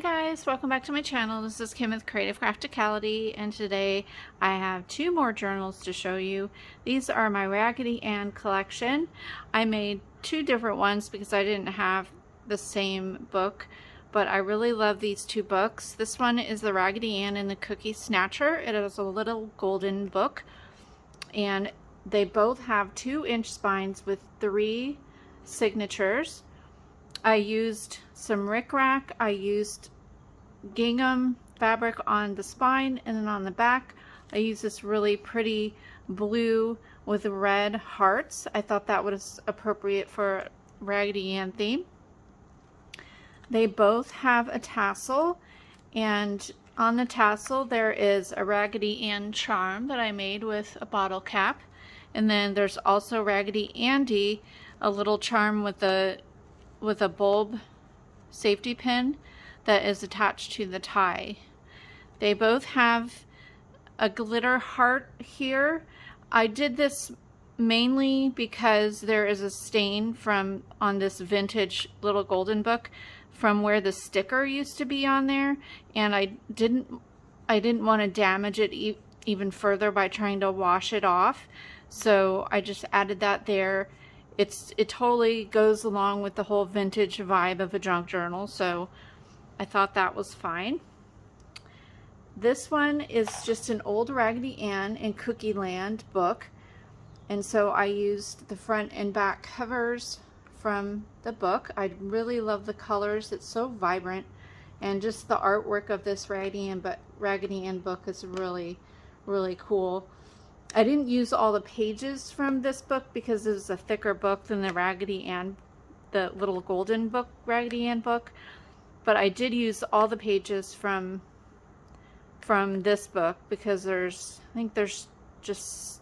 guys, welcome back to my channel. This is Kim with Creative Crafticality, and today I have two more journals to show you. These are my Raggedy Ann collection. I made two different ones because I didn't have the same book, but I really love these two books. This one is the Raggedy Ann and the Cookie Snatcher. It is a little golden book, and they both have 2-inch spines with 3 signatures. I used some rickrack. I used gingham fabric on the spine, and then on the back I used this really pretty blue with red hearts. I thought that was appropriate for Raggedy Ann theme. They both have a tassel, and on the tassel there is a Raggedy Ann charm that I made with a bottle cap, and then there's also Raggedy Andy, a little charm with a bulb safety pin that is attached to the tie. They both have a glitter heart here. I did this mainly because there is a stain on this vintage little golden book from where the sticker used to be on there, and I didn't want to damage it even further by trying to wash it off, so I just added that there. It totally goes along with the whole vintage vibe of a junk journal, so I thought that was fine. This one is just an old Raggedy Ann and Cookie Land book, and so I used the front and back covers from the book. I really love the colors. It's so vibrant, and just the artwork of this Raggedy Ann book is really, really cool. I didn't use all the pages from this book because it was a thicker book than the Raggedy Ann, the little golden book, Raggedy Ann book, but I did use all the pages from this book because I think there's just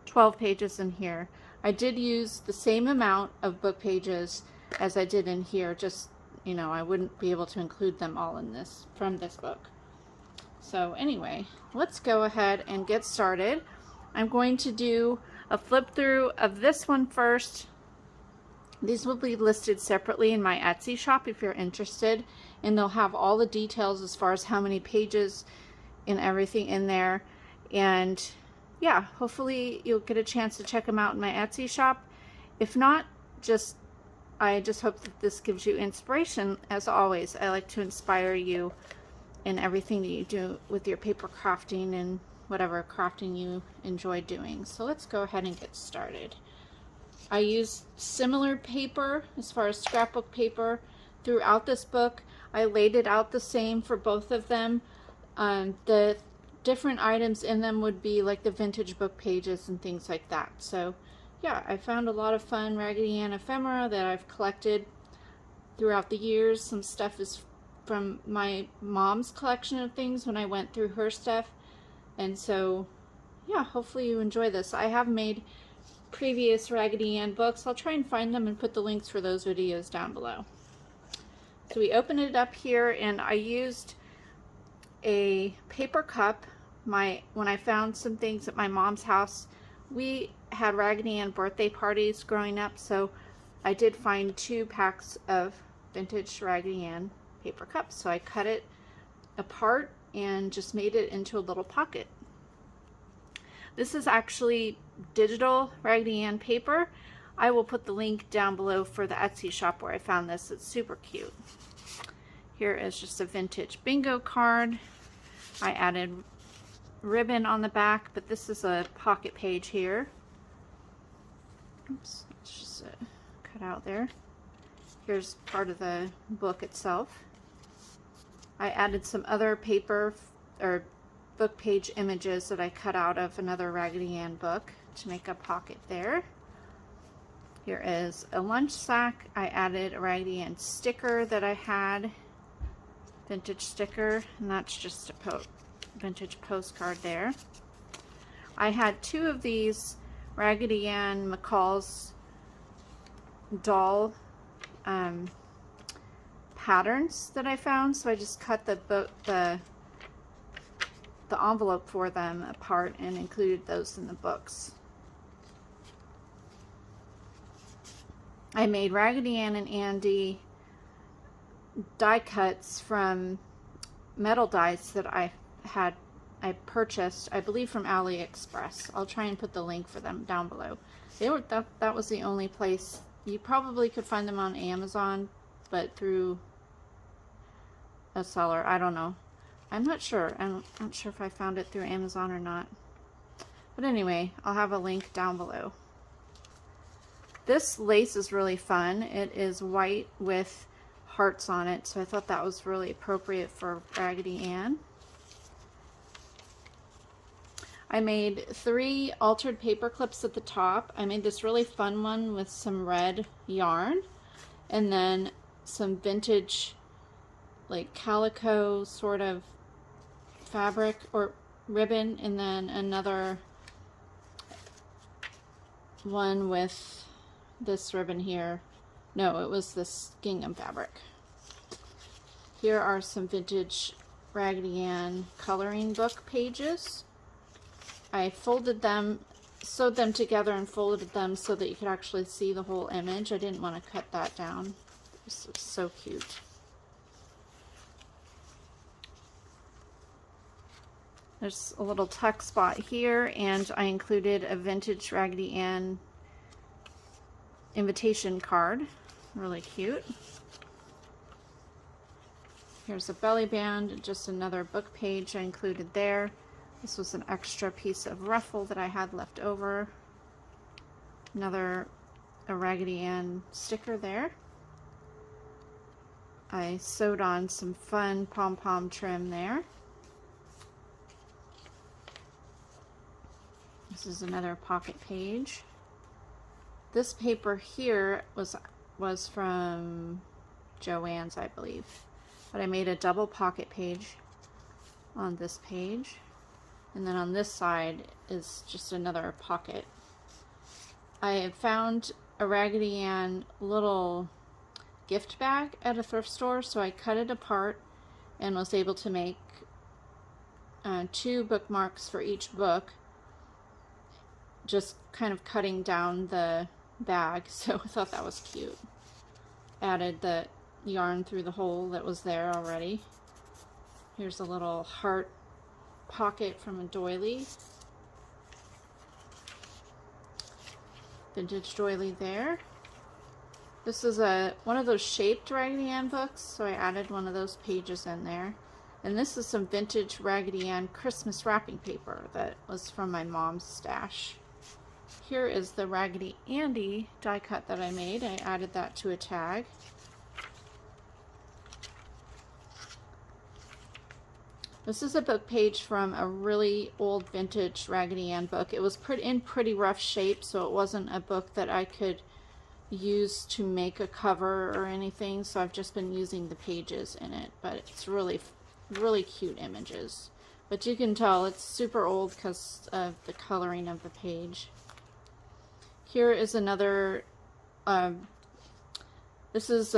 12 pages in here. I did use the same amount of book pages as I did in here, just, you know, I wouldn't be able to include them all in this from this book. So anyway, let's go ahead and get started. I'm going to do a flip through of this one first. These will be listed separately in my Etsy shop if you're interested, and they'll have all the details as far as how many pages and everything in there. And yeah, hopefully you'll get a chance to check them out in my Etsy shop. If not, I just hope that this gives you inspiration. As always, I like to inspire you in everything that you do with your paper crafting and whatever crafting you enjoy doing. So let's go ahead and get started. I used similar paper as far as scrapbook paper throughout this book. I laid it out the same for both of them. The different items in them would be like the vintage book pages and things like that. So yeah, I found a lot of fun Raggedy Ann ephemera that I've collected throughout the years. Some stuff is from my mom's collection of things when I went through her stuff, and so yeah, hopefully you enjoy this. I have made previous Raggedy Ann books. I'll try and find them and put the links for those videos down below. So we open it up here, and I used a paper cup. When I found some things at my mom's house, we had Raggedy Ann birthday parties growing up, so I did find 2 packs of vintage Raggedy Ann paper cups. So I cut it apart and just made it into a little pocket. This is actually digital Raggedy Ann paper. I will put the link down below for the Etsy shop where I found this. It's super cute. Here is just a vintage bingo card. I added ribbon on the back, but this is a pocket page here. Oops, it's just cut out there. Here's part of the book itself. I added some other paper or book page images that I cut out of another Raggedy Ann book to make a pocket there. Here is a lunch sack. I added a Raggedy Ann sticker that I had, vintage sticker, and that's just a vintage postcard there. I had 2 of these Raggedy Ann McCall's doll patterns that I found, so I just cut the envelope for them apart and included those in the books. I made Raggedy Ann and Andy die cuts from metal dies that I purchased, I believe from AliExpress. I'll try and put the link for them down below. That was the only place. You probably could find them on Amazon, but through a seller, I don't know. I'm not sure. I'm not sure if I found it through Amazon or not. But anyway, I'll have a link down below. This lace is really fun. It is white with hearts on it, so I thought that was really appropriate for Raggedy Ann. I made 3 altered paper clips at the top. I made this really fun one with some red yarn and then some vintage like calico sort of fabric or ribbon, and then another one with this ribbon here. No, it was this gingham fabric. Here are some vintage Raggedy Ann coloring book pages. I folded them, sewed them together and folded them so that you could actually see the whole image. I didn't want to cut that down. This is so cute. There's a little tuck spot here, and I included a vintage Raggedy Ann invitation card. Really cute. Here's a belly band, just another book page I included there. This was an extra piece of ruffle that I had left over. A Raggedy Ann sticker there. I sewed on some fun pom-pom trim there. This is another pocket page. This paper here was from Joann's, I believe. But I made a double pocket page on this page. And then on this side is just another pocket. I found a Raggedy Ann little gift bag at a thrift store, so I cut it apart and was able to make 2 bookmarks for each book, just kind of cutting down the bag, so I thought that was cute. Added the yarn through the hole that was there already. Here's a little heart pocket from a doily. Vintage doily there. This is one of those shaped Raggedy Ann books, so I added one of those pages in there. And this is some vintage Raggedy Ann Christmas wrapping paper that was from my mom's stash. Here is the Raggedy Andy die cut that I made. I added that to a tag. This is a book page from a really old vintage Raggedy Ann book. It was in pretty rough shape, so it wasn't a book that I could use to make a cover or anything, so I've just been using the pages in it, but it's really, really cute images. But you can tell it's super old because of the coloring of the page. Here is another, this is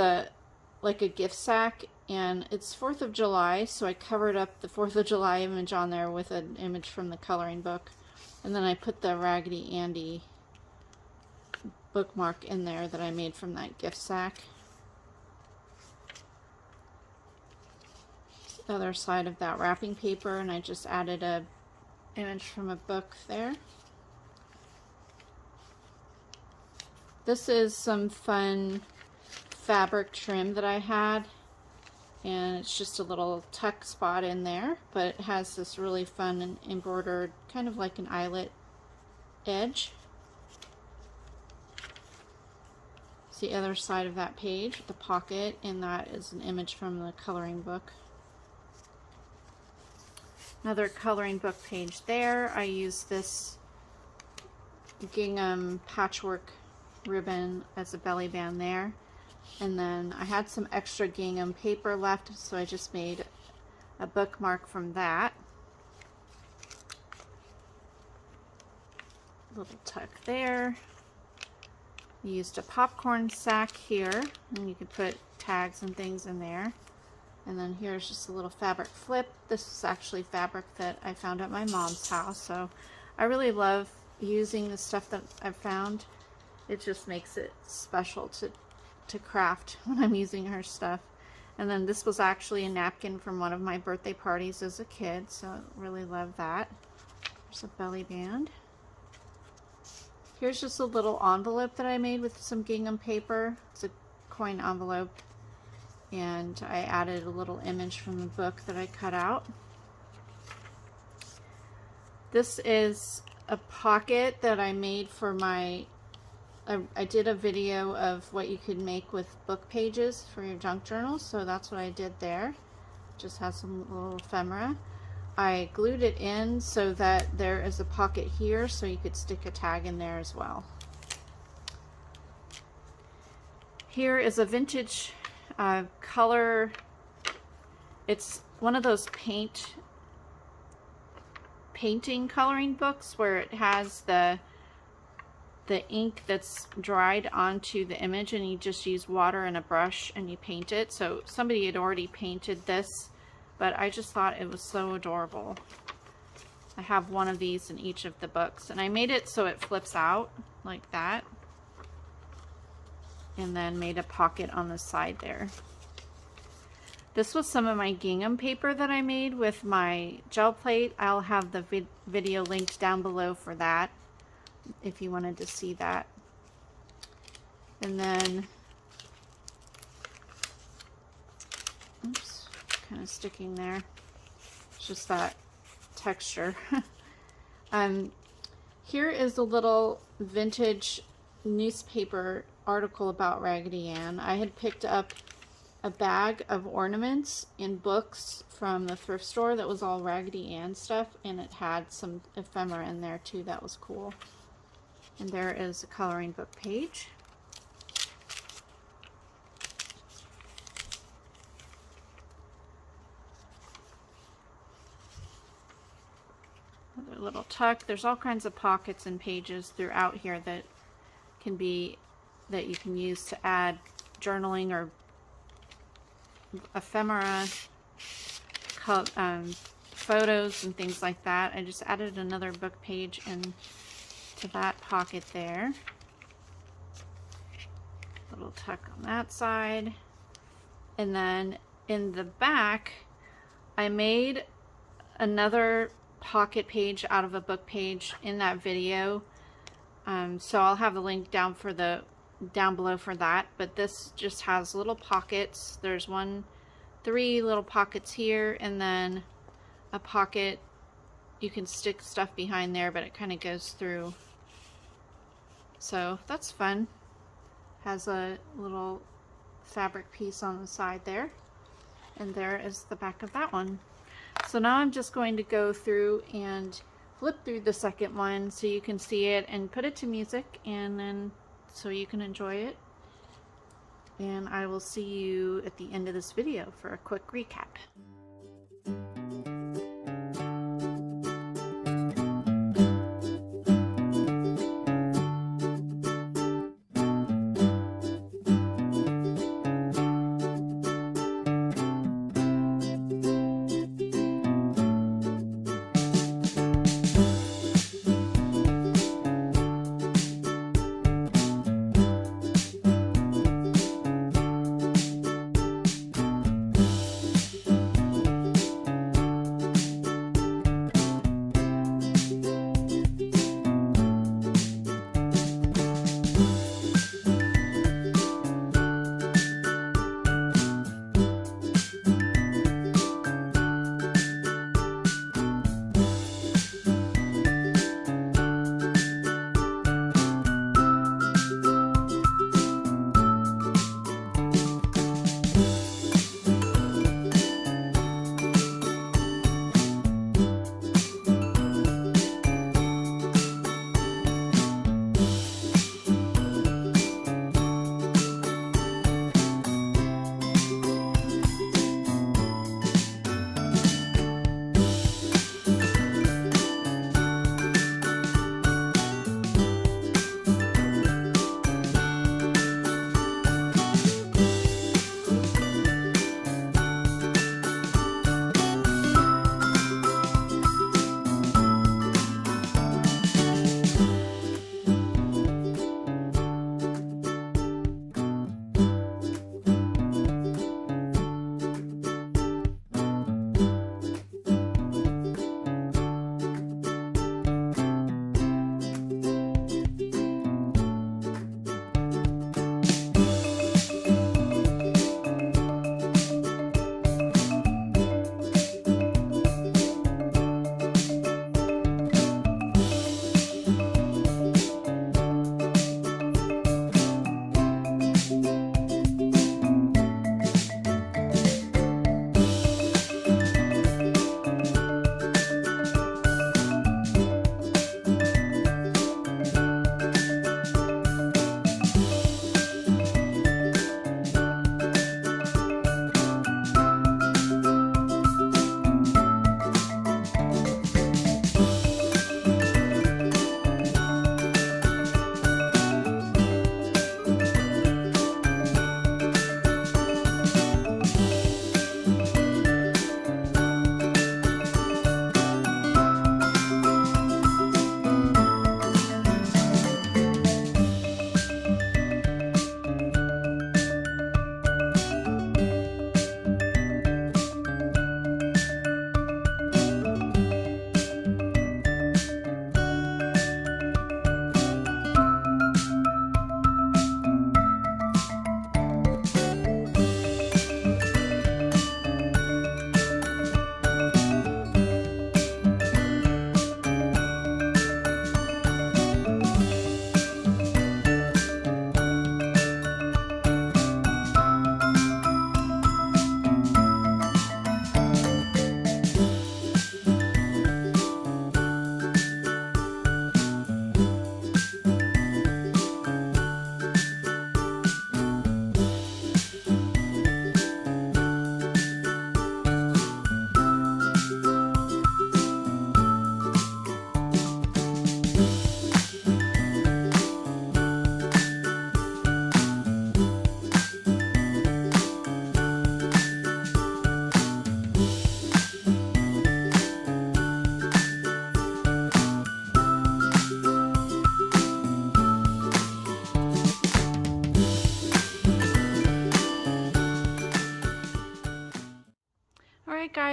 like a gift sack, and it's 4th of July, so I covered up the 4th of July image on there with an image from the coloring book. And then I put the Raggedy Andy bookmark in there that I made from that gift sack. The other side of that wrapping paper, and I just added a image from a book there. This is some fun fabric trim that I had, and it's just a little tuck spot in there, but it has this really fun and embroidered, kind of like an eyelet edge. It's the other side of that page with the pocket, and that is an image from the coloring book. Another coloring book page there. I used this gingham patchwork ribbon as a belly band there. And then I had some extra gingham paper left, so I just made a bookmark from that. Little tuck there. Used a popcorn sack here, and you could put tags and things in there. And then here's just a little fabric flip. This is actually fabric that I found at my mom's house, so I really love using the stuff that I've found. It just makes it special to craft when I'm using her stuff. And then this was actually a napkin from one of my birthday parties as a kid, so I really love that. There's a belly band. Here's just a little envelope that I made with some gingham paper. It's a coin envelope, and I added a little image from the book that I cut out. This is a pocket that I made for my, I did a video of what you could make with book pages for your junk journals, so that's what I did there. Just has some little ephemera. I glued it in so that there is a pocket here so you could stick a tag in there as well. Here is a vintage color. It's one of those painting coloring books where it has the ink that's dried onto the image, and you just use water and a brush and you paint it. So somebody had already painted this, but I just thought it was so adorable. I have one of these in each of the books, and I made it so it flips out like that, and then made a pocket on the side there. This was some of my gingham paper that I made with my gel plate. I'll have the video linked down below for that if you wanted to see that. And then, oops, kind of sticking there. It's just that texture. Here is a little vintage newspaper article about Raggedy Ann. I had picked up a bag of ornaments and books from the thrift store that was all Raggedy Ann stuff, and it had some ephemera in there too. That was cool. And there is a coloring book page. Another little tuck. There's all kinds of pockets and pages throughout here that you can use to add journaling or ephemera, photos and things like that. I just added another book page into that pocket there. Little tuck on that side. And then in the back, I made another pocket page out of a book page in that video. So I'll have the link down below for that, but this just has little pockets. There's 3 little pockets here, and then a pocket you can stick stuff behind there, but it kind of goes through. So that's fun. Has a little fabric piece on the side there, and there is the back of that one. So now I'm just going to go through and flip through the second one so you can see it and put it to music, and then so you can enjoy it. And I will see you at the end of this video for a quick recap.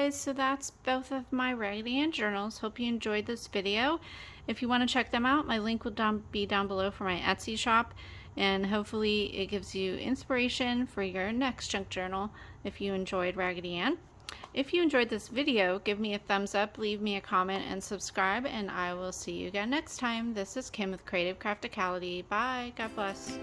guys, so that's both of my Raggedy Ann journals. Hope you enjoyed this video. If you want to check them out, my link will be down below for my Etsy shop, and hopefully it gives you inspiration for your next junk journal if you enjoyed Raggedy Ann. If you enjoyed this video, give me a thumbs up, leave me a comment, and subscribe, and I will see you again next time. This is Kim with Creative Crafticality. Bye. God bless.